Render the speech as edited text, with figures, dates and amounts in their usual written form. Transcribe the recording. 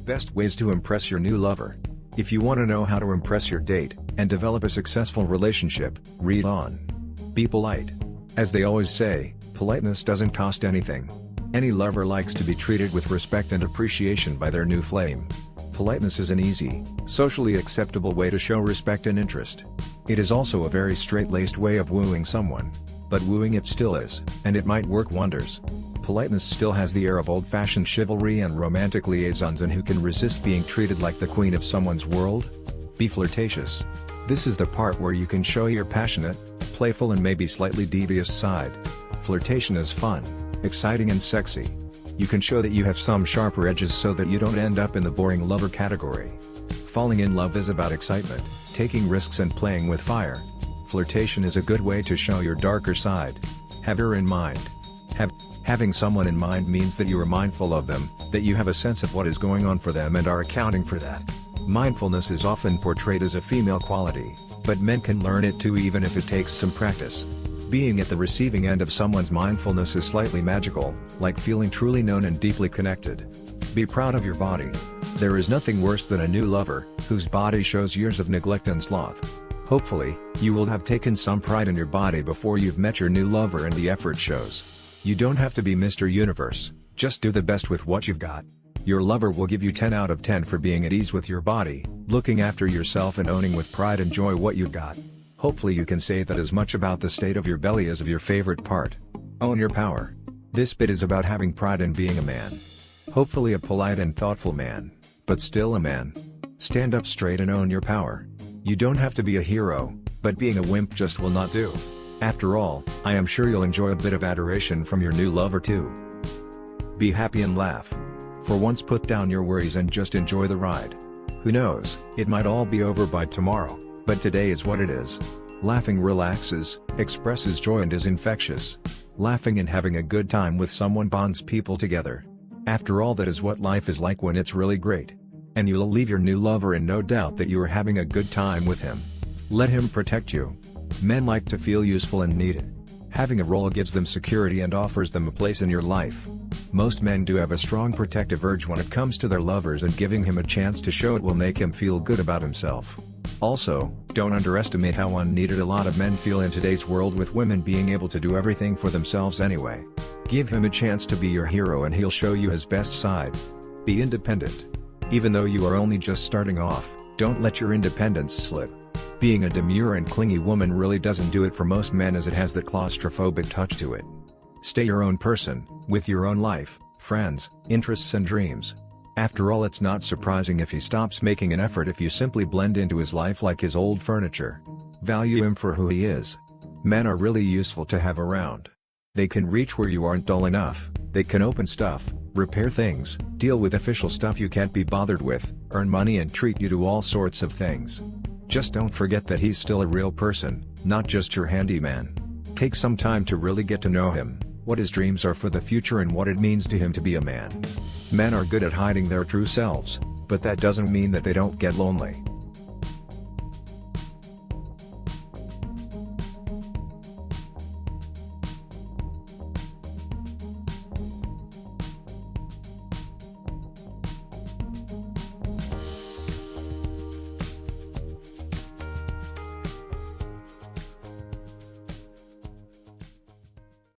Best ways to impress your new lover. If you want to know how to impress your date, and develop a successful relationship, read on. Be polite. As they always say, politeness doesn't cost anything. Any lover likes to be treated with respect and appreciation by their new flame. Politeness is an easy, socially acceptable way to show respect and interest. It is also a very straight-laced way of wooing someone. But wooing it still is, and it might work wonders. Politeness still has the air of old-fashioned chivalry and romantic liaisons, and who can resist being treated like the queen of someone's world? Be flirtatious. This is the part where you can show your passionate, playful and maybe slightly devious side. Flirtation is fun, exciting and sexy. You can show that you have some sharper edges so that you don't end up in the boring lover category. Falling in love is about excitement, taking risks and playing with fire. Flirtation is a good way to show your darker side. Have her in mind. Having someone in mind means that you are mindful of them, that you have a sense of what is going on for them and are accounting for that. Mindfulness is often portrayed as a female quality, but men can learn it too, even if it takes some practice. Being at the receiving end of someone's mindfulness is slightly magical, like feeling truly known and deeply connected. Be proud of your body. There is nothing worse than a new lover, whose body shows years of neglect and sloth. Hopefully, you will have taken some pride in your body before you've met your new lover and the effort shows. You don't have to be Mr. Universe, just do the best with what you've got. Your lover will give you 10 out of 10 for being at ease with your body, looking after yourself and owning with pride and joy what you've got. Hopefully you can say that as much about the state of your belly as of your favorite part. Own your power. This bit is about having pride in being a man. Hopefully a polite and thoughtful man, but still a man. Stand up straight and own your power. You don't have to be a hero, but being a wimp just will not do. After all, I am sure you'll enjoy a bit of adoration from your new lover too. Be happy and laugh. For once, put down your worries and just enjoy the ride. Who knows, it might all be over by tomorrow, but today is what it is. Laughing relaxes, expresses joy and is infectious. Laughing and having a good time with someone bonds people together. After all, that is what life is like when it's really great. And you'll leave your new lover in no doubt that you are having a good time with him. Let him protect you. Men like to feel useful and needed. Having a role gives them security and offers them a place in your life. Most men do have a strong protective urge when it comes to their lovers, and giving him a chance to show it will make him feel good about himself. Also, don't underestimate how unneeded a lot of men feel in today's world, with women being able to do everything for themselves anyway. Give him a chance to be your hero and he'll show you his best side. Be independent. Even though you are only just starting off, don't let your independence slip. Being a demure and clingy woman really doesn't do it for most men, as it has the claustrophobic touch to it. Stay your own person, with your own life, friends, interests and dreams. After all, it's not surprising if he stops making an effort if you simply blend into his life like his old furniture. Value him for who he is. Men are really useful to have around. They can reach where you aren't dull enough, they can open stuff, repair things, deal with official stuff you can't be bothered with, earn money and treat you to all sorts of things. Just don't forget that he's still a real person, not just your handyman. Take some time to really get to know him, what his dreams are for the future and what it means to him to be a man. Men are good at hiding their true selves, but that doesn't mean that they don't get lonely.